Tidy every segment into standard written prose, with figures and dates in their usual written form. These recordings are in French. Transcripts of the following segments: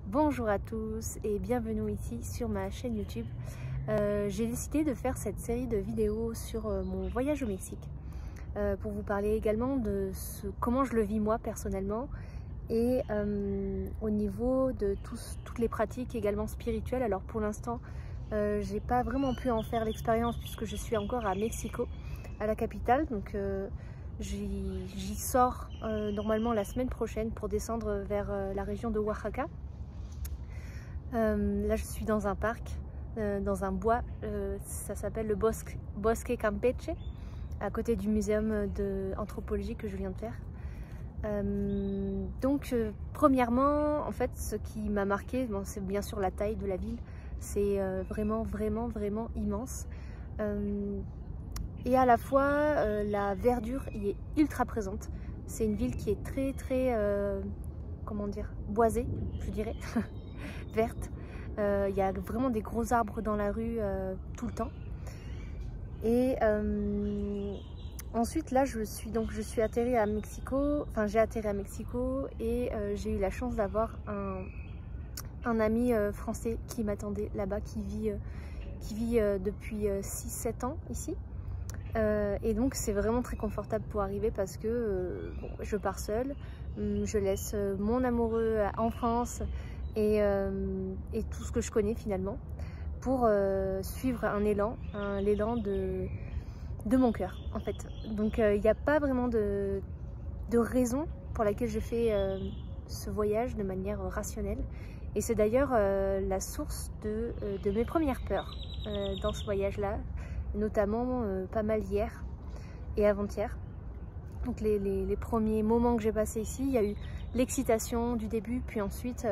Bonjour à tous et bienvenue ici sur ma chaîne YouTube. J'ai décidé de faire cette série de vidéos sur mon voyage au Mexique pour vous parler également de comment je le vis moi personnellement et au niveau de toutes les pratiques également spirituelles. Alors pour l'instant, j'ai pas vraiment pu en faire l'expérience puisque je suis encore à Mexico, à la capitale. Donc j'y sors normalement la semaine prochaine pour descendre vers la région de Oaxaca. Là je suis dans un parc, dans un bois, ça s'appelle le Bosque Campeche, à côté du muséum d'anthropologie que je viens de faire. Premièrement, en fait, ce qui m'a marqué, bon, c'est bien sûr la taille de la ville. C'est vraiment immense. Et à la fois, la verdure y est ultra présente. C'est une ville qui est très, comment dire, boisée, je dirais, verte. Il y a vraiment des gros arbres dans la rue tout le temps. Et ensuite, là, je suis atterrie à Mexico. Enfin, j'ai atterri à Mexico et j'ai eu la chance d'avoir un ami français qui m'attendait là-bas, qui vit depuis 6-7 ans ici. Et donc c'est vraiment très confortable pour arriver parce que bon, je pars seule, je laisse mon amoureux en France et tout ce que je connais finalement pour suivre l'élan de mon cœur en fait. Donc il n'y a pas vraiment de raison pour laquelle je fais ce voyage de manière rationnelle. Et c'est d'ailleurs la source de mes premières peurs dans ce voyage-là, notamment pas mal hier et avant-hier. Donc les premiers moments que j'ai passés ici, il y a eu l'excitation du début, puis ensuite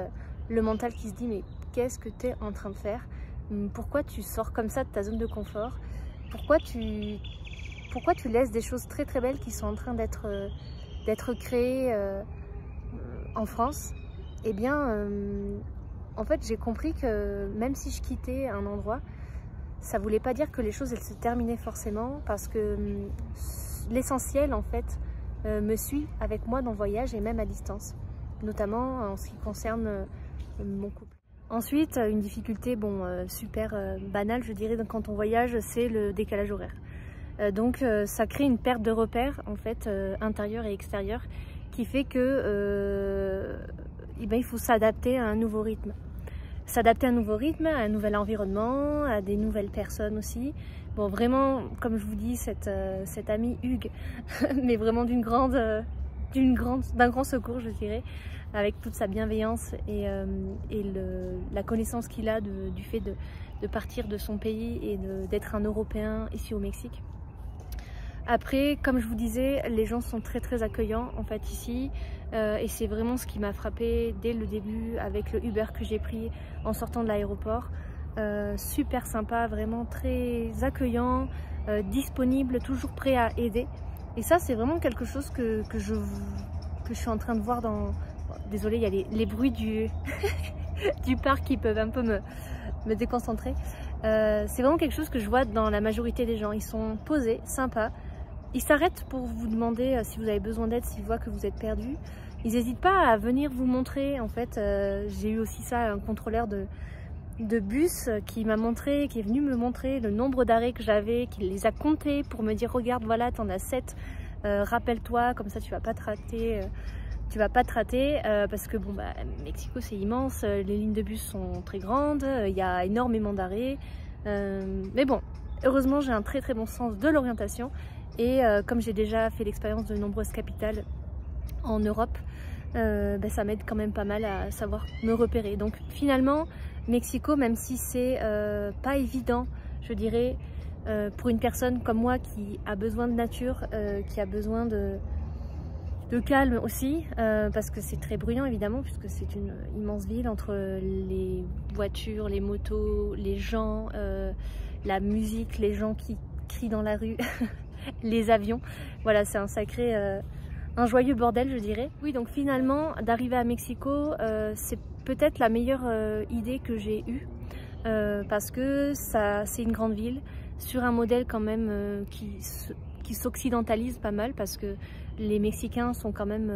le mental qui se dit mais qu'est-ce que tu es en train de faire? Pourquoi tu sors comme ça de ta zone de confort? Pourquoi tu laisses des choses très belles qui sont en train d'être créées en France? Eh bien, en fait, j'ai compris que même si je quittais un endroit, ça voulait pas dire que les choses elles se terminaient forcément, parce que l'essentiel en fait me suit avec moi dans le voyage et même à distance, notamment en ce qui concerne mon couple. Ensuite, une difficulté super banale je dirais quand on voyage, c'est le décalage horaire. Donc ça crée une perte de repères en fait intérieure et extérieure qui fait que il faut s'adapter à un nouveau rythme. S'adapter à un nouveau rythme, à un nouvel environnement, à des nouvelles personnes aussi. Bon, vraiment, comme je vous dis, cet ami Hugues, mais vraiment d'un grand secours, je dirais, avec toute sa bienveillance et la connaissance qu'il a du fait de partir de son pays et d'être un Européen ici au Mexique. Après, comme je vous disais, les gens sont très accueillants en fait ici et c'est vraiment ce qui m'a frappé dès le début avec le Uber que j'ai pris en sortant de l'aéroport. Super sympa, vraiment très accueillant, disponible, toujours prêt à aider. Et ça c'est vraiment quelque chose que je suis en train de voir dans... Désolée, il y a les bruits du parc qui peuvent un peu me déconcentrer. C'est vraiment quelque chose que je vois dans la majorité des gens. Ils sont posés, sympas. Ils s'arrêtent pour vous demander si vous avez besoin d'aide, s'ils voient que vous êtes perdu. Ils n'hésitent pas à venir vous montrer. En fait, j'ai eu aussi ça, un contrôleur de bus qui est venu me montrer le nombre d'arrêts que j'avais, qui les a comptés pour me dire regarde, voilà, t'en as 7, rappelle-toi, comme ça tu vas pas te rater. Parce que bon, Mexico c'est immense, les lignes de bus sont très grandes, il y a énormément d'arrêts. Mais bon, heureusement j'ai un très bon sens de l'orientation et comme j'ai déjà fait l'expérience de nombreuses capitales en Europe, ça m'aide quand même pas mal à savoir me repérer. Donc finalement, Mexico, même si c'est pas évident, je dirais, pour une personne comme moi qui a besoin de nature, qui a besoin de calme aussi, parce que c'est très bruyant évidemment, puisque c'est une immense ville entre les voitures, les motos, les gens, la musique, les gens qui crient dans la rue, les avions. Voilà, c'est un joyeux bordel je dirais. Oui, donc finalement d'arriver à Mexico, c'est peut-être la meilleure idée que j'ai eue, parce que c'est une grande ville sur un modèle quand même qui s'occidentalise pas mal parce que les Mexicains sont quand même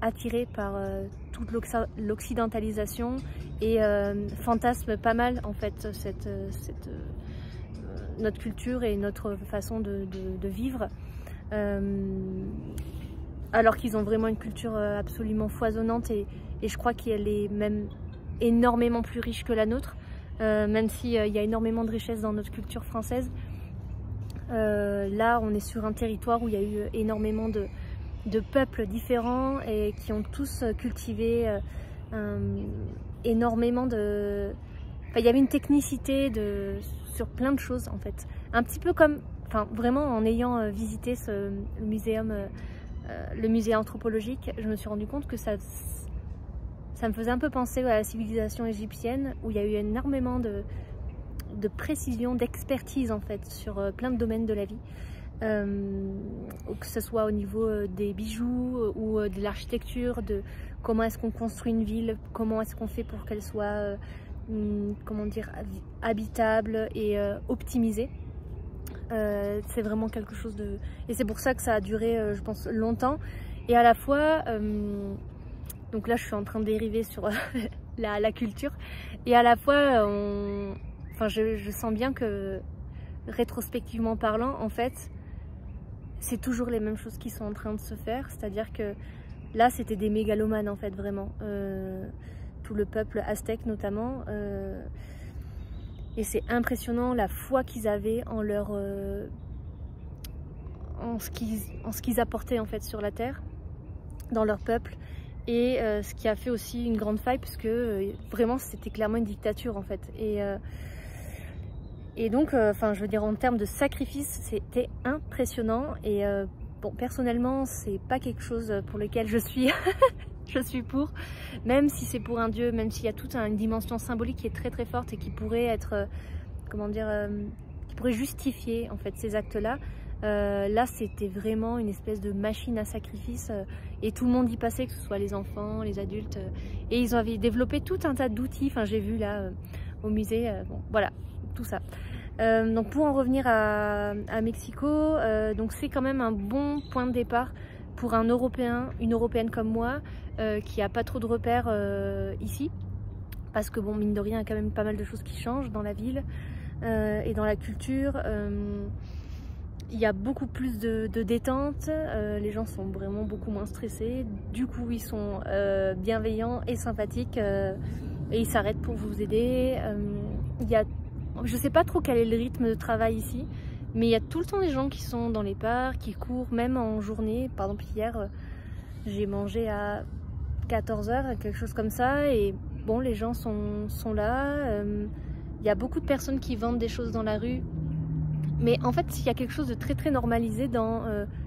attirés par toute l'occidentalisation et fantasment pas mal en fait notre culture et notre façon de vivre. Alors qu'ils ont vraiment une culture absolument foisonnante et je crois qu'elle est même énormément plus riche que la nôtre, même s'il y a énormément de richesse dans notre culture française. Là, on est sur un territoire où il y a eu énormément de peuples différents et qui ont tous cultivé énormément de... Enfin, il y avait une technicité sur plein de choses en fait. Un petit peu comme, enfin vraiment en ayant visité le musée anthropologique, je me suis rendu compte que ça me faisait un peu penser à la civilisation égyptienne où il y a eu énormément de précision, d'expertise en fait sur plein de domaines de la vie. Que ce soit au niveau des bijoux ou de l'architecture, de comment est-ce qu'on construit une ville, comment est-ce qu'on fait pour qu'elle soit comment dire, habitable et optimisée. C'est vraiment quelque chose de... Et c'est pour ça que ça a duré, je pense, longtemps. Et à la fois, donc là je suis en train de dériver sur la culture, et à la fois, enfin, je sens bien que, rétrospectivement parlant, en fait, c'est toujours les mêmes choses qui sont en train de se faire. C'est-à-dire que là, c'était des mégalomanes, en fait, vraiment. Tout le peuple aztèque, notamment. Et c'est impressionnant la foi qu'ils avaient en leur... en ce qu'ils apportaient, en fait, sur la terre, dans leur peuple. Et ce qui a fait aussi une grande faille, puisque vraiment, c'était clairement une dictature, en fait. Et donc, enfin, je veux dire, en termes de sacrifice, c'était impressionnant. Et bon, personnellement, c'est pas quelque chose pour lequel je suis, je suis pour. Même si c'est pour un dieu, même s'il y a toute une dimension symbolique qui est très très forte et qui pourrait être, comment dire, qui pourrait justifier en fait ces actes-là. Là, c'était vraiment une espèce de machine à sacrifice et tout le monde y passait, que ce soit les enfants, les adultes. Et ils avaient développé tout un tas d'outils. Enfin, j'ai vu là au musée. Bon, voilà. Tout ça. Donc pour en revenir à Mexico, donc c'est quand même un bon point de départ pour un Européen, une Européenne comme moi, qui n'a pas trop de repères ici, parce que bon, mine de rien, il y a quand même pas mal de choses qui changent dans la ville et dans la culture. Il y a beaucoup plus de détente, les gens sont vraiment beaucoup moins stressés, du coup ils sont bienveillants et sympathiques et ils s'arrêtent pour vous aider. Je sais pas trop quel est le rythme de travail ici, mais il y a tout le temps des gens qui sont dans les parcs, qui courent, même en journée. Par exemple, hier, j'ai mangé à 14 h, quelque chose comme ça, et bon, les gens sont là. Il y a beaucoup de personnes qui vendent des choses dans la rue, mais en fait, il y a quelque chose de très très normalisé dans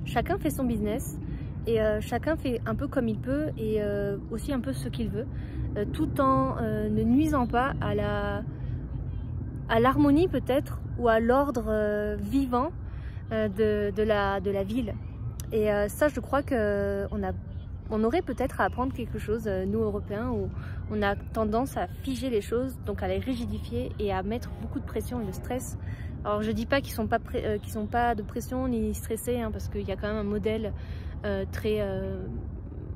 chacun fait son business, et chacun fait un peu comme il peut, et aussi un peu ce qu'il veut, tout en ne nuisant pas à l'harmonie peut-être, ou à l'ordre vivant de la ville. Et ça, je crois qu'on aurait peut-être à apprendre quelque chose, nous Européens, où on a tendance à figer les choses, donc à les rigidifier et à mettre beaucoup de pression et de stress. Alors je dis pas qu'ils sont pas de pression ni stressés, hein, parce qu'il y a quand même un modèle très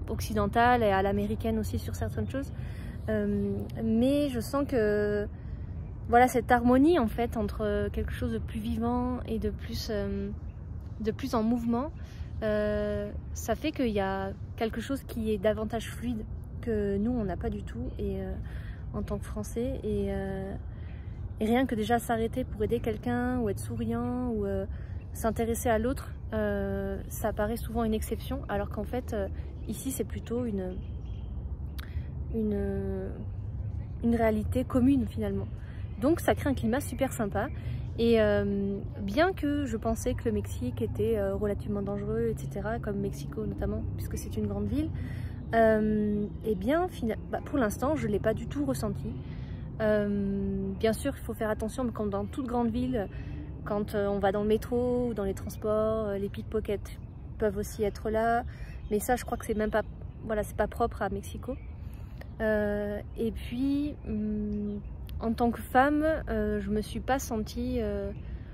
occidental et à l'américaine aussi sur certaines choses. Mais je sens que voilà, cette harmonie en fait entre quelque chose de plus vivant et de plus en mouvement, ça fait qu'il y a quelque chose qui est davantage fluide que nous on n'a pas du tout, et en tant que Français, et rien que déjà s'arrêter pour aider quelqu'un ou être souriant ou s'intéresser à l'autre, ça paraît souvent une exception, alors qu'en fait ici c'est plutôt une réalité commune finalement. Donc ça crée un climat super sympa, et bien que je pensais que le Mexique était relativement dangereux, etc., comme Mexico notamment, puisque c'est une grande ville, et bien pour l'instant je ne l'ai pas du tout ressenti. Bien sûr il faut faire attention, mais comme dans toute grande ville, quand on va dans le métro ou dans les transports, les pickpockets peuvent aussi être là, mais ça je crois que c'est même pas, voilà, c'est pas propre à Mexico. Et puis en tant que femme, je me suis pas sentie...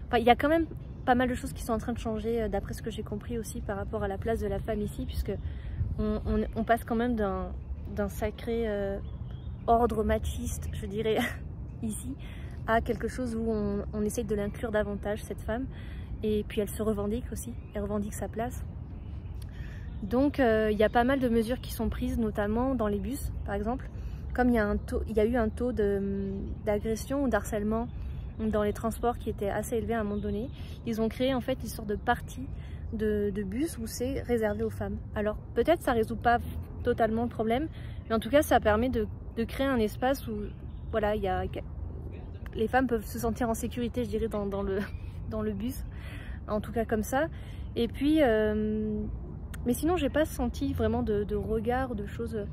Enfin, il y a quand même pas mal de choses qui sont en train de changer d'après ce que j'ai compris aussi par rapport à la place de la femme ici, puisque on passe quand même d'un sacré ordre machiste, je dirais, ici, à quelque chose où on essaye de l'inclure davantage, cette femme, et puis elle se revendique aussi, elle revendique sa place. Donc il y a pas mal de mesures qui sont prises, notamment dans les bus, par exemple. Comme il y a eu un taux d'agression ou d'harcèlement dans les transports qui était assez élevé à un moment donné, ils ont créé en fait une sorte de partie de bus où c'est réservé aux femmes. Alors peut-être ça résout pas totalement le problème, mais en tout cas ça permet de créer un espace où voilà, les femmes peuvent se sentir en sécurité, je dirais, dans le bus, en tout cas comme ça. Et puis, mais sinon j'ai pas senti vraiment de regard, de choses.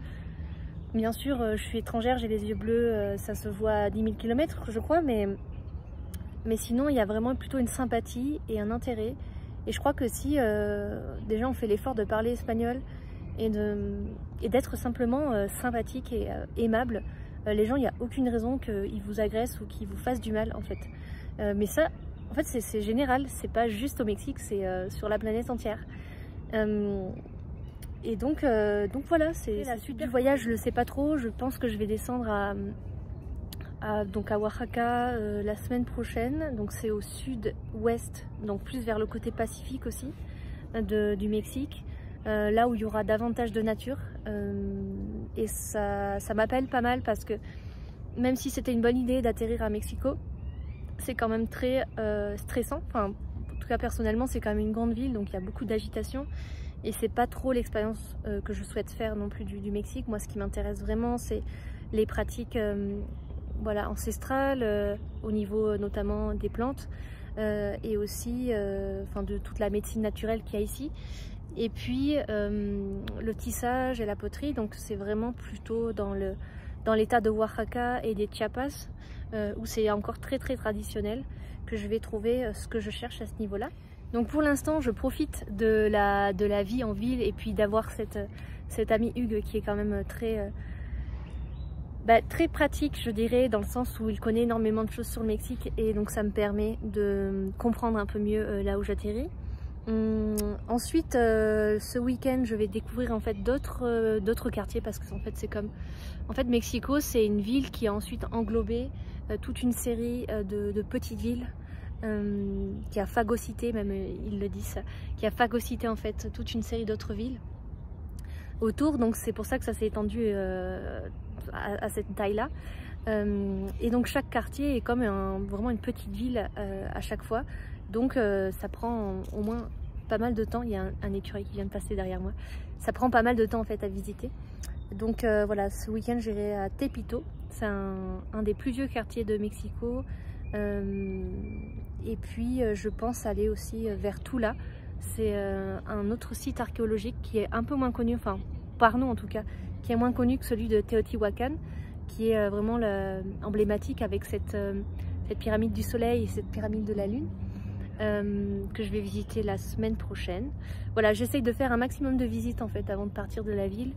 Bien sûr, je suis étrangère, j'ai les yeux bleus, ça se voit à 10 000 km je crois, mais sinon il y a vraiment plutôt une sympathie et un intérêt. Et je crois que si déjà on fait l'effort de parler espagnol et d'être simplement sympathique et aimable, les gens, il n'y a aucune raison qu'ils vous agressent ou qu'ils vous fassent du mal en fait. Mais ça, en fait c'est général, c'est pas juste au Mexique, c'est sur la planète entière. Et donc voilà, c'est la suite du voyage, je le sais pas trop. Je pense que je vais descendre à Oaxaca la semaine prochaine. Donc c'est au sud-ouest, donc plus vers le côté pacifique aussi du Mexique, là où il y aura davantage de nature. Et ça m'appelle pas mal parce que même si c'était une bonne idée d'atterrir à Mexico, c'est quand même très stressant. Enfin, en tout cas personnellement, c'est quand même une grande ville, donc il y a beaucoup d'agitation. Et c'est pas trop l'expérience que je souhaite faire non plus du Mexique. Moi, ce qui m'intéresse vraiment, c'est les pratiques voilà, ancestrales, au niveau notamment des plantes, et aussi de toute la médecine naturelle qu'il y a ici. Et puis le tissage et la poterie, donc c'est vraiment plutôt dans l'état de Oaxaca et des Chiapas, où c'est encore très traditionnel, que je vais trouver ce que je cherche à ce niveau-là. Donc pour l'instant, je profite de la vie en ville et puis d'avoir cet ami Hugues qui est quand même très pratique, je dirais, dans le sens où il connaît énormément de choses sur le Mexique et donc ça me permet de comprendre un peu mieux là où j'atterris. Ensuite, ce week-end, je vais découvrir en fait d'autres quartiers parce que en fait c'est comme, en fait Mexico, c'est une ville qui a ensuite englobé toute une série de petites villes. Qui a phagocyté, même ils le disent, qui a phagocyté en fait toute une série d'autres villes autour, donc c'est pour ça que ça s'est étendu à cette taille-là. Et donc chaque quartier est comme vraiment une petite ville à chaque fois, donc ça prend au moins pas mal de temps. Il y a un écureuil qui vient de passer derrière moi. Ça prend pas mal de temps en fait à visiter. Donc voilà, ce week-end j'irai à Tepito, c'est un des plus vieux quartiers de Mexico. Et puis je pense aller aussi vers Tula. C'est un autre site archéologique qui est un peu moins connu, enfin par nous en tout cas, qui est moins connu que celui de Teotihuacan, qui est vraiment emblématique avec cette pyramide du soleil et cette pyramide de la lune, que je vais visiter la semaine prochaine. Voilà, j'essaye de faire un maximum de visites en fait avant de partir de la ville.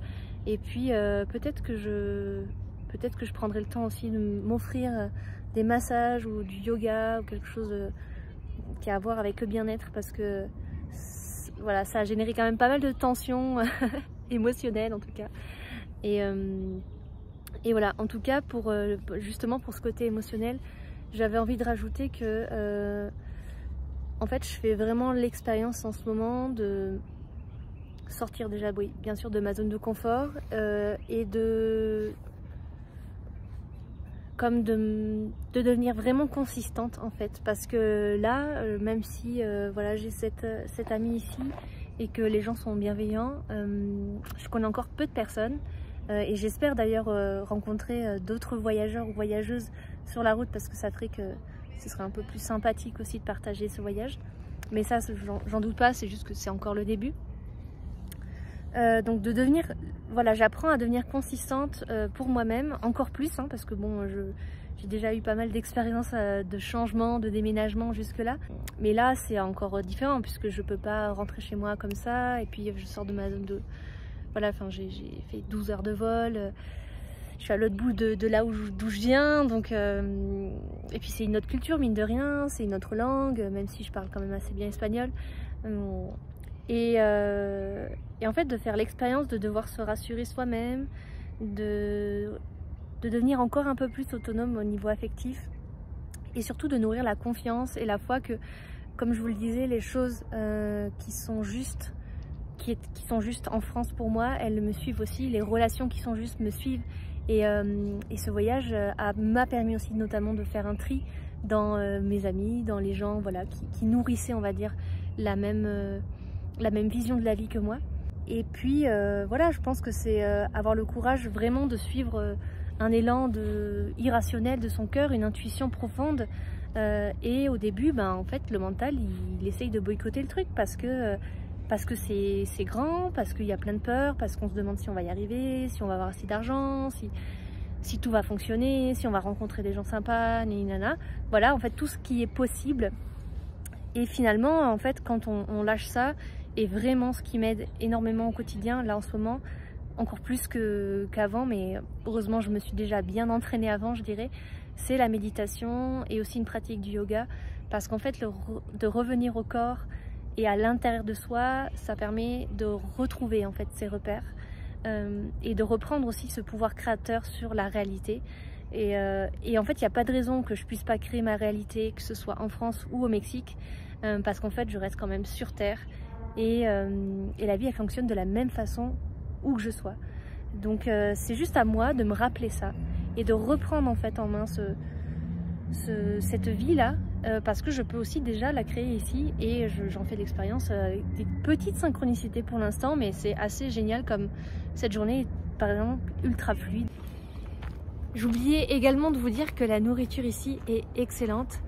Et puis peut-être que je prendrai le temps aussi de m'offrir des massages ou du yoga ou quelque chose qui a à voir avec le bien-être, parce que voilà, ça a généré quand même pas mal de tensions émotionnelles en tout cas. Et voilà, en tout cas justement pour ce côté émotionnel, j'avais envie de rajouter que en fait je fais vraiment l'expérience en ce moment de sortir déjà, oui, bien sûr, de ma zone de confort et de devenir vraiment consistante en fait, parce que là même si voilà, j'ai cette amie ici et que les gens sont bienveillants, je connais encore peu de personnes et j'espère d'ailleurs rencontrer d'autres voyageurs ou voyageuses sur la route, parce que ça ferait que ce serait un peu plus sympathique aussi de partager ce voyage, mais ça j'en doute pas, c'est juste que c'est encore le début. Donc voilà, j'apprends à devenir consistante pour moi-même, encore plus, hein, parce que bon, j'ai déjà eu pas mal d'expériences de changement, de déménagement jusque-là. Mais là, c'est encore différent, puisque je peux pas rentrer chez moi comme ça, et puis je sors de ma zone de... Voilà, enfin, j'ai fait 12 heures de vol. je suis à l'autre bout de là d'où je viens, donc et puis c'est une autre culture mine de rien, c'est une autre langue, même si je parle quand même assez bien espagnol. Et en fait de faire l'expérience de devoir se rassurer soi-même, de devenir encore un peu plus autonome au niveau affectif, et surtout de nourrir la confiance et la foi que, comme je vous le disais, les choses qui sont justes en France pour moi, elles me suivent aussi, les relations qui sont justes me suivent, et ce voyage m'a permis aussi notamment de faire un tri dans mes amis, dans les gens voilà, qui nourrissaient, on va dire, la même vision de la vie que moi. Et puis voilà, je pense que c'est avoir le courage vraiment de suivre un élan irrationnel de son cœur, une intuition profonde, et au début, en fait, le mental, il essaye de boycotter le truc parce que c'est grand, parce qu'il y a plein de peurs, parce qu'on se demande si on va y arriver, si on va avoir assez d'argent, si tout va fonctionner, si on va rencontrer des gens sympas, nana. Voilà, en fait, tout ce qui est possible. Et finalement, en fait, quand on lâche ça, et vraiment ce qui m'aide énormément au quotidien, là en ce moment, encore plus qu'avant, mais heureusement je me suis déjà bien entraînée avant, je dirais, c'est la méditation et aussi une pratique du yoga, parce qu'en fait de revenir au corps et à l'intérieur de soi, ça permet de retrouver en fait ses repères, et de reprendre aussi ce pouvoir créateur sur la réalité. Et en fait il n'y a pas de raison que je puisse pas créer ma réalité, que ce soit en France ou au Mexique, parce qu'en fait je reste quand même sur terre, et la vie elle fonctionne de la même façon où que je sois. Donc c'est juste à moi de me rappeler ça et de reprendre en fait en main cette vie là, parce que je peux aussi déjà la créer ici, et j'en fais l'expérience avec des petites synchronicités pour l'instant, mais c'est assez génial, comme cette journée est par exemple ultra fluide. J'oubliais également de vous dire que la nourriture ici est excellente.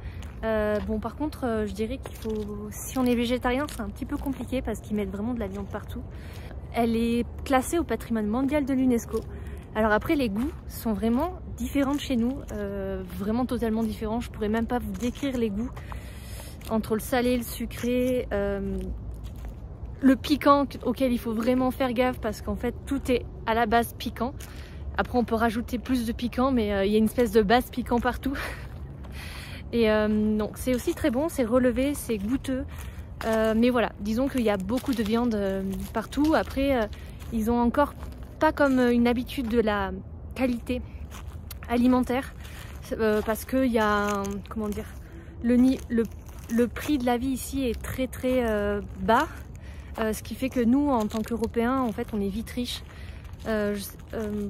Bon, par contre je dirais qu'il faut, si on est végétarien, c'est un petit peu compliqué parce qu'ils mettent vraiment de la viande partout. Elle est classée au patrimoine mondial de l'UNESCO. Alors après, les goûts sont vraiment différents de chez nous, vraiment totalement différents. Je pourrais même pas vous décrire les goûts entre le salé, le sucré, le piquant auquel il faut vraiment faire gaffe parce qu'en fait tout est à la base piquant. Après on peut rajouter plus de piquant, mais il y a une espèce de base piquant partout. Et donc c'est aussi très bon, c'est relevé, c'est goûteux. Mais voilà, disons qu'il y a beaucoup de viande partout. Après, ils ont encore pas comme une habitude de la qualité alimentaire, parce qu'il y a, comment dire, le prix de la vie ici est très très bas, ce qui fait que nous, en tant qu'Européens, en fait, on est vite riches.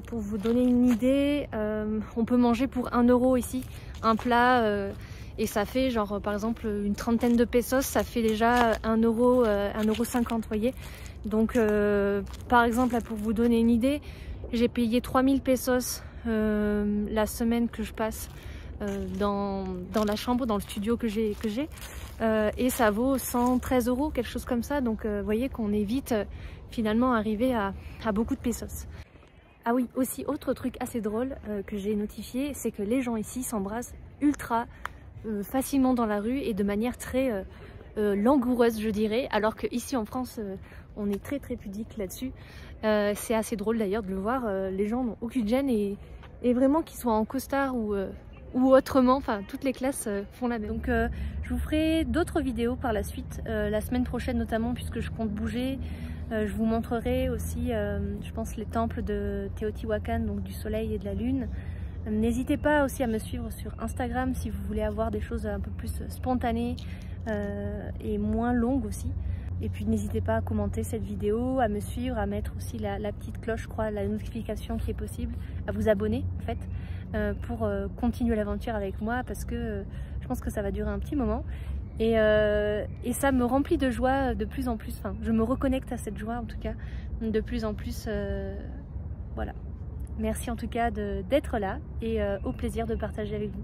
Pour vous donner une idée, on peut manger pour 1 € ici un plat. Et ça fait genre par exemple une trentaine de pesos, ça fait déjà 1 €, 1,50 €, vous voyez. Donc par exemple, là, pour vous donner une idée, j'ai payé 3000 pesos la semaine que je passe dans la chambre, dans le studio que j'ai, et ça vaut 113 €, quelque chose comme ça. Donc vous voyez qu'on est vite finalement arrivé à beaucoup de pesos. Ah oui, aussi autre truc assez drôle que j'ai notifié, c'est que les gens ici s'embrassent ultra facilement dans la rue et de manière très langoureuse, je dirais, alors que ici en France on est très très pudique là-dessus. C'est assez drôle d'ailleurs de le voir, les gens n'ont aucune gêne, et vraiment qu'ils soient en costard ou autrement, enfin toutes les classes font la même. Donc je vous ferai d'autres vidéos par la suite, la semaine prochaine notamment, puisque je compte bouger. Je vous montrerai aussi, je pense, les temples de Teotihuacan, donc du soleil et de la lune. N'hésitez pas aussi à me suivre sur Instagram si vous voulez avoir des choses un peu plus spontanées et moins longues aussi. Et puis n'hésitez pas à commenter cette vidéo, à me suivre, à mettre aussi la petite cloche, je crois, la notification qui est possible, à vous abonner en fait, pour continuer l'aventure avec moi, parce que je pense que ça va durer un petit moment. Et ça me remplit de joie de plus en plus, enfin je me reconnecte à cette joie en tout cas de plus en plus, voilà. Merci en tout cas d'être là, et au plaisir de partager avec vous.